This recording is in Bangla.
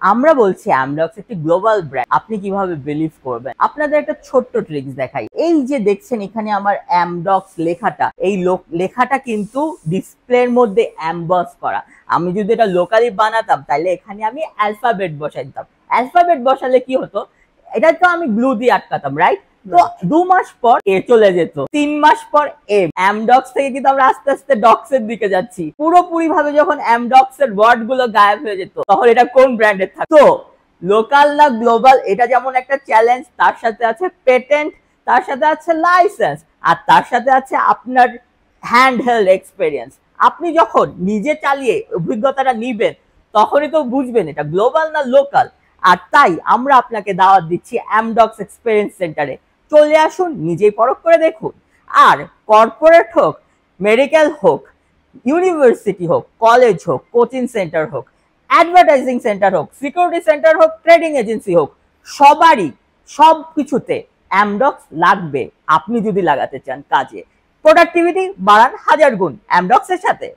আমরা বলছি অ্যামডক্স একটি গ্লোবাল ব্র্যান্ড। আপনি কিভাবে বিলিভ করবেন? আপনাদের একটা ছোট্ট ট্রিক্স দেখাই। এই যে দেখছেন এখানে আমার অ্যামডক্স লেখাটা, এই লেখাটা কিন্তু ডিসপ্লের মধ্যে অ্যাম্বস করা। আমি যদি এটা লোকালি বানাতাম তাহলে এখানে আমি অ্যালফাবেট বসাই দিতাম। অ্যালফাবেট বসালে কি হতো, এটা তো আমি গ্লু দিয়ে আটকাতাম, রাইট? তো 2 মাস পর এ চলে যেত, 3 মাস পর এ। অ্যামডক্স থেকে কিন্তু আমরা আস্তে আস্তে ডক্স এর দিকে যাচ্ছি। পুরোপুরি ভাবে যখন অ্যামডক্স এর ওয়ার্ড গুলো গায়েব হয়ে যেত, তখন এটা কোন ব্র্যান্ডের থাকতো? লোকাল না গ্লোবাল, এটা যেমন একটা চ্যালেঞ্জ, তার সাথে আছে পেটেন্ট, তার সাথে আছে লাইসেন্স, আর তার সাথে আছে আপনার হ্যান্ড হেল্ড এক্সপেরিয়েন্স। আপনি যখন নিজে চালিয়ে অভিজ্ঞতাটা নিবেন, তখনই তো বুঝবেন এটা গ্লোবাল না লোকাল। আর তাই আমরা আপনাকে দাওয়াত দিচ্ছি অ্যামডক্স এক্সপেরিয়েন্স সেন্টারে। চলে আসুন, নিজেই পরখ করে দেখুন। আর কর্পোরেট হোক, মেডিকেল হোক, ইউনিভার্সিটি হোক, কলেজ হোক, কোচিং সেন্টার হোক, অ্যাডভার্টাইজিং সেন্টার হোক, সিকিউরিটি সেন্টার হোক, ট্রেডিং এজেন্সি হোক, সবারই সব কিছুতে অ্যামডক্স লাগবে। আপনি যদি লাগাতে চান কাজে, প্রোডাক্টিভিটি বাড়ান 1000 গুণ অ্যামডক্স এর সাথে।